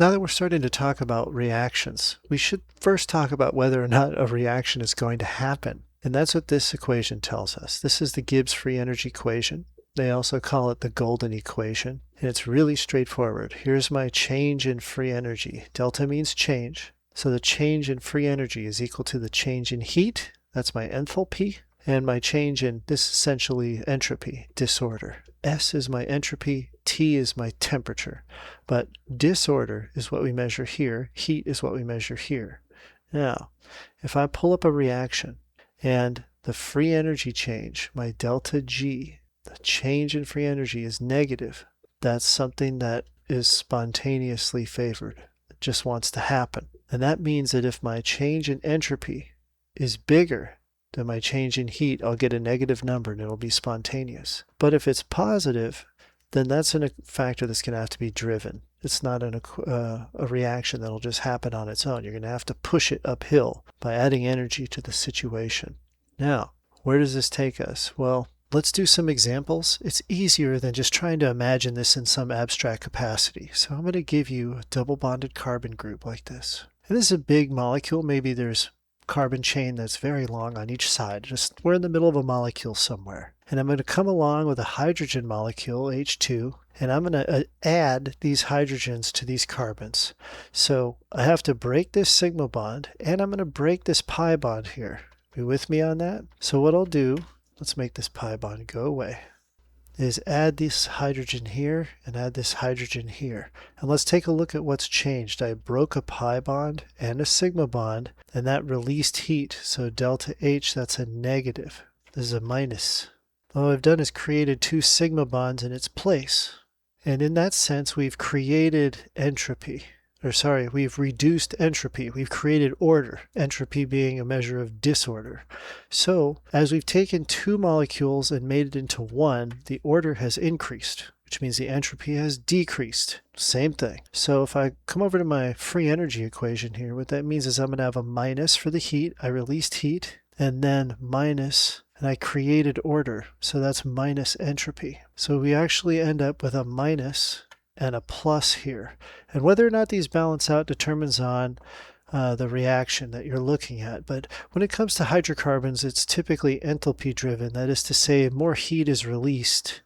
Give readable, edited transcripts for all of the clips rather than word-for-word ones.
Now that we're starting to talk about reactions, we should first talk about whether or not a reaction is going to happen. And that's what this equation tells us. This is the Gibbs free energy equation. They also call it the golden equation. And it's really straightforward. Here's my change in free energy. Delta means change. So the change in free energy is equal to the change in heat. That's my enthalpy. And my change in this essentially entropy, disorder. S is my entropy, T is my temperature. But disorder is what we measure here, heat is what we measure here. Now, if I pull up a reaction and the free energy change, my delta G, the change in free energy is negative, that's something that is spontaneously favored. It just wants to happen. And that means that if my change in entropy is bigger than my change in heat, I'll get a negative number and it'll be spontaneous. But if it's positive, then that's a factor that's going to have to be driven. It's not a reaction that'll just happen on its own. You're going to have to push it uphill by adding energy to the situation. Now, where does this take us? Well, let's do some examples. It's easier than just trying to imagine this in some abstract capacity. So I'm going to give you a double bonded carbon group like this. And this is a big molecule. Maybe there's carbon chain that's very long on each side. Just we're in the middle of a molecule somewhere. And I'm going to come along with a hydrogen molecule, H2, and I'm going to add these hydrogens to these carbons. So I have to break this sigma bond, and I'm going to break this pi bond here. Be with me on that? So what I'll do, let's make this pi bond go away, is add this hydrogen here and add this hydrogen here. And let's take a look at what's changed. I broke a pi bond and a sigma bond, and that released heat. So delta H, that's a negative. This is a minus. All I've done is created two sigma bonds in its place. And in that sense, we've created entropy. We've reduced entropy. We've created order, entropy being a measure of disorder. So, as we've taken two molecules and made it into one, the order has increased, which means the entropy has decreased. Same thing. So if I come over to my free energy equation here, what that means is I'm going to have a minus for the heat. I released heat, and then minus, and I created order. So that's minus entropy. So we actually end up with a minus and a plus here. And whether or not these balance out determines on the reaction that you're looking at. But when it comes to hydrocarbons, it's typically enthalpy driven. That is to say, more heat is released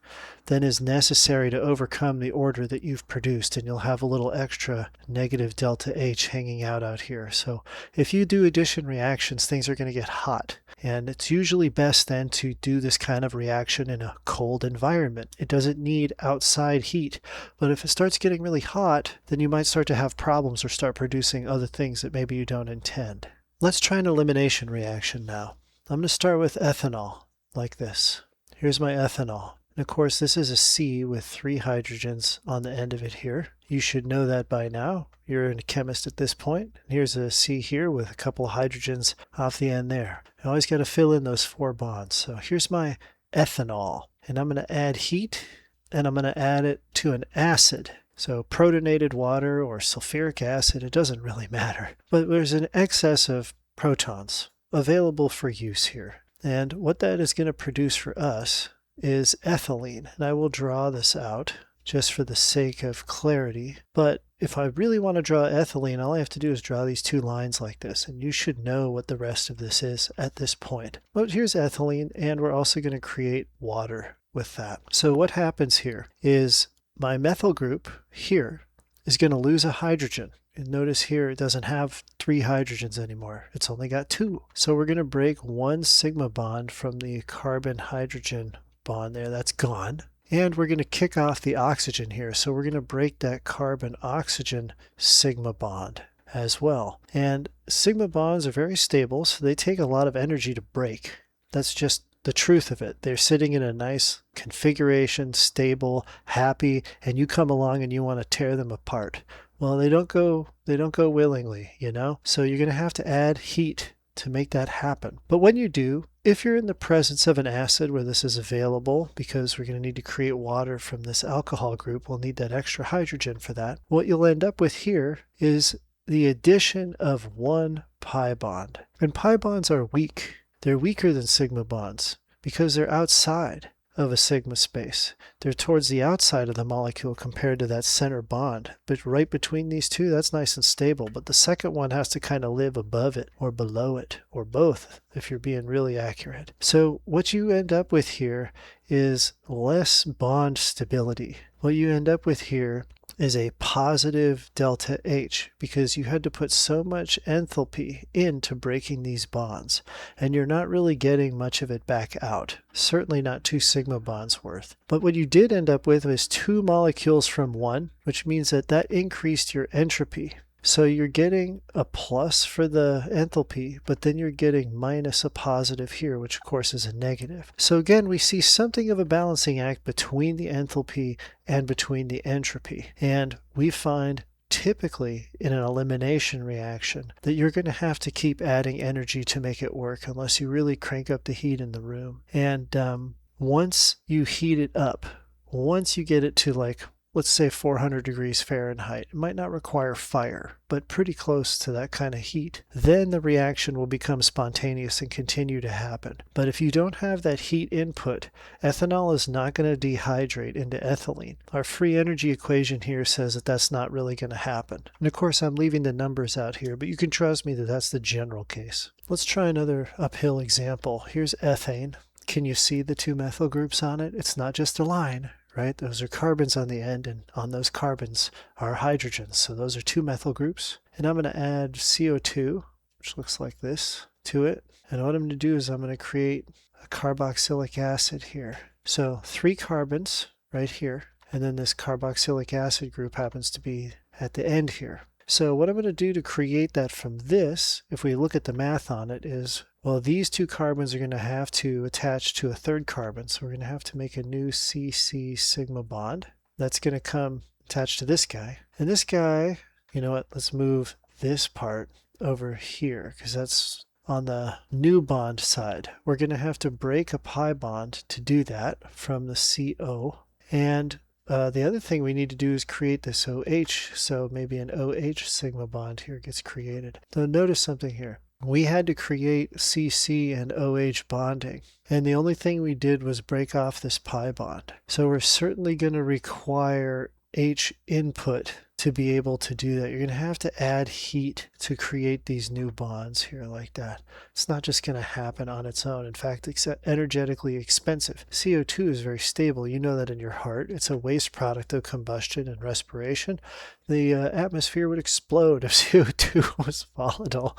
than is necessary to overcome the order that you've produced, and you'll have a little extra negative delta H hanging out here. So if you do addition reactions, things are going to get hot. And it's usually best then to do this kind of reaction in a cold environment. It doesn't need outside heat. But if it starts getting really hot, then you might start to have problems or start producing other things that maybe you don't intend. Let's try an elimination reaction now. I'm going to start with ethanol, like this. Here's my ethanol. And of course, this is a C with 3 hydrogens on the end of it here. You should know that by now. You're a chemist at this point. And here's a C here with a couple of hydrogens off the end there. I always got to fill in those 4 bonds. So here's my ethanol. And I'm going to add heat, and I'm going to add it to an acid. So protonated water or sulfuric acid, it doesn't really matter. But there's an excess of protons available for use here. And what that is going to produce for us is ethylene. And I will draw this out just for the sake of clarity. But if I really want to draw ethylene, all I have to do is draw these 2 lines like this. And you should know what the rest of this is at this point. But here's ethylene, and we're also going to create water with that. So what happens here is my methyl group here is going to lose a hydrogen. And notice here it doesn't have 3 hydrogens anymore. It's only got 2. So we're going to break 1 sigma bond from the carbon-hydrogen bond there. That's gone. And we're going to kick off the oxygen here. So we're going to break that carbon-oxygen sigma bond as well. And sigma bonds are very stable, so they take a lot of energy to break. That's just the truth of it. They're sitting in a nice configuration, stable, happy, and you come along and you want to tear them apart. Well, they don't go willingly, you know? So you're going to have to add heat to make that happen. But when you do, if you're in the presence of an acid where this is available, because we're going to need to create water from this alcohol group, we'll need that extra hydrogen for that. What you'll end up with here is the addition of 1 pi bond. And pi bonds are weak. They're weaker than sigma bonds because they're outside of a sigma space. They're towards the outside of the molecule compared to that center bond. But right between these two, that's nice and stable. But the second one has to kind of live above it or below it or both if you're being really accurate. So what you end up with here is less bond stability. What you end up with here is a positive delta H because you had to put so much enthalpy into breaking these bonds, and you're not really getting much of it back out. Certainly not 2 sigma bonds worth. But what you did end up with was 2 molecules from 1, which means that increased your entropy. So you're getting a plus for the enthalpy, but then you're getting minus a positive here, which of course is a negative. So again, we see something of a balancing act between the enthalpy and between the entropy. And we find typically in an elimination reaction that you're going to have to keep adding energy to make it work unless you really crank up the heat in the room. And once you heat it up, once you get it to like, let's say 400 degrees Fahrenheit. It might not require fire, but pretty close to that kind of heat. Then the reaction will become spontaneous and continue to happen. But if you don't have that heat input, ethanol is not going to dehydrate into ethylene. Our free energy equation here says that that's not really going to happen. And of course, I'm leaving the numbers out here, but you can trust me that that's the general case. Let's try another uphill example. Here's ethane. Can you see the 2 methyl groups on it? It's not just a line. Right? Those are carbons on the end, and on those carbons are hydrogens. So those are 2 methyl groups. And I'm going to add CO2, which looks like this, to it. And what I'm going to do is I'm going to create a carboxylic acid here. So 3 carbons right here, and then this carboxylic acid group happens to be at the end here. So what I'm going to do to create that from this, if we look at the math on it, is, well, these 2 carbons are going to have to attach to a 3rd carbon. So we're going to have to make a new CC sigma bond. That's going to come attached to this guy. And this guy, you know what, let's move this part over here because that's on the new bond side. We're going to have to break a pi bond to do that from the CO. And the other thing we need to do is create this OH, so maybe an OH sigma bond here gets created. So notice something here. We had to create CC and OH bonding, and the only thing we did was break off this pi bond. So we're certainly going to require H input to be able to do that. You're going to have to add heat to create these new bonds here like that. It's not just going to happen on its own. In fact, it's energetically expensive. CO2 is very stable. You know that in your heart. It's a waste product of combustion and respiration. The atmosphere would explode if CO2 was volatile.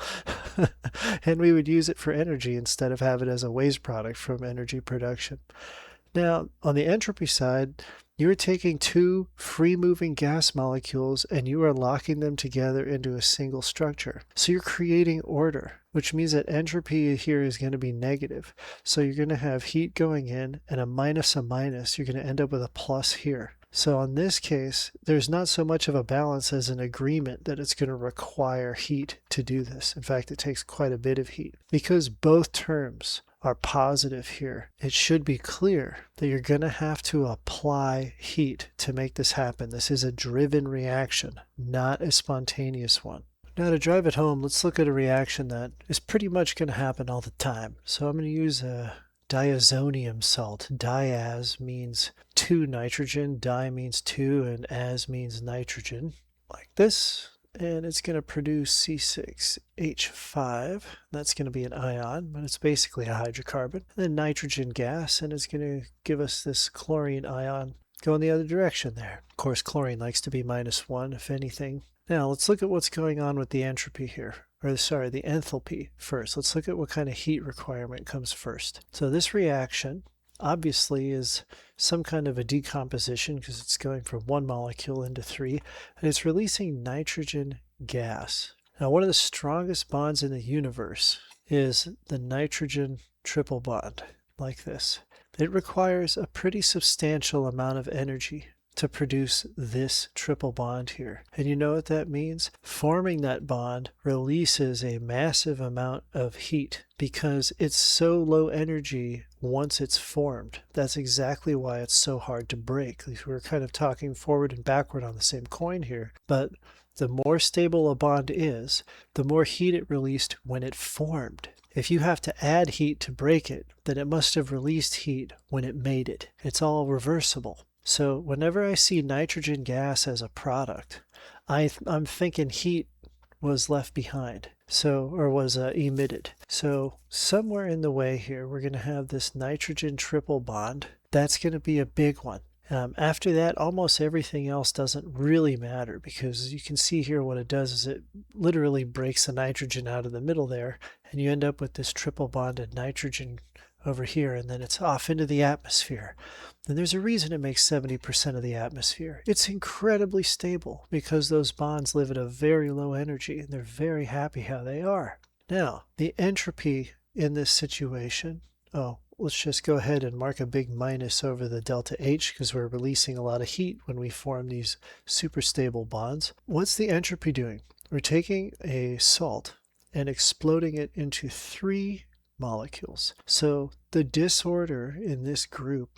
And we would use it for energy instead of have it as a waste product from energy production. Now, on the entropy side, you're taking 2 free-moving gas molecules and you are locking them together into a single structure. So you're creating order, which means that entropy here is going to be negative. So you're going to have heat going in and a minus. You're going to end up with a plus here. So in this case, there's not so much of a balance as an agreement that it's going to require heat to do this. In fact, it takes quite a bit of heat. Because both terms are positive here, it should be clear that you're going to have to apply heat to make this happen. This is a driven reaction, not a spontaneous one. Now to drive it home, let's look at a reaction that is pretty much going to happen all the time. So I'm going to use a diazonium salt. Diaz means 2 nitrogen, di means 2, and az means nitrogen, like this. And it's going to produce C6H5. That's going to be an ion, but it's basically a hydrocarbon. And then nitrogen gas, and it's going to give us this chlorine ion going the other direction there. Of course, chlorine likes to be -1, if anything. Now, let's look at what's going on with the entropy here. Or sorry, the enthalpy first. Let's look at what kind of heat requirement comes first. So this reaction obviously is some kind of a decomposition because it's going from 1 molecule into 3, and it's releasing nitrogen gas. Now, one of the strongest bonds in the universe is the nitrogen triple bond, like this. It requires a pretty substantial amount of energy to produce this triple bond here. And you know what that means? Forming that bond releases a massive amount of heat because it's so low energy once it's formed. That's exactly why it's so hard to break. We're kind of talking forward and backward on the same coin here, but the more stable a bond is, the more heat it released when it formed. If you have to add heat to break it, then it must have released heat when it made it. It's all reversible. So whenever I see nitrogen gas as a product, I'm thinking heat was left behind, or was emitted. So somewhere in the way here, we're going to have this nitrogen triple bond. That's going to be a big one. After that, almost everything else doesn't really matter, because you can see here what it does is it literally breaks the nitrogen out of the middle there, and you end up with this triple bonded nitrogen over here, and then it's off into the atmosphere. And there's a reason it makes 70% of the atmosphere. It's incredibly stable because those bonds live at a very low energy, and they're very happy how they are. Now, the entropy in this situation, let's just go ahead and mark a big minus over the delta H, because we're releasing a lot of heat when we form these super stable bonds. What's the entropy doing? We're taking a salt and exploding it into 3 molecules. So the disorder in this group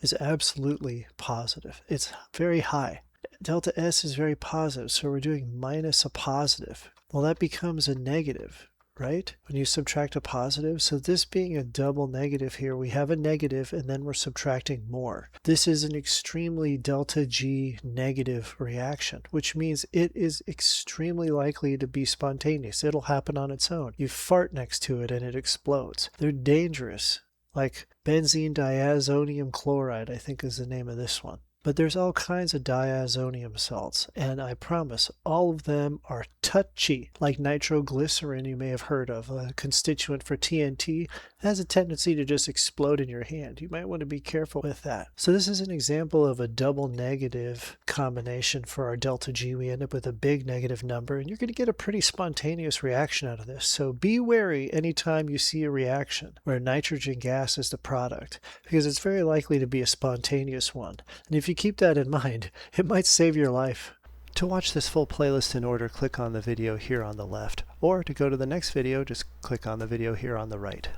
is absolutely positive. It's very high. Delta S is very positive, so we're doing minus a positive. Well, that becomes a negative, right? When you subtract a positive. So this being a double negative here, we have a negative and then we're subtracting more. This is an extremely delta G negative reaction, which means it is extremely likely to be spontaneous. It'll happen on its own. You fart next to it and it explodes. They're dangerous, like benzene diazonium chloride, I think is the name of this one. But there's all kinds of diazonium salts, and I promise all of them are touchy, like nitroglycerin you may have heard of, a constituent for TNT. Has a tendency to just explode in your hand. You might want to be careful with that. So this is an example of a double negative combination for our delta G. We end up with a big negative number, and you're going to get a pretty spontaneous reaction out of this. So be wary anytime you see a reaction where nitrogen gas is the product, because it's very likely to be a spontaneous one. And if you keep that in mind, it might save your life. To watch this full playlist in order, click on the video here on the left, or to go to the next video, just click on the video here on the right.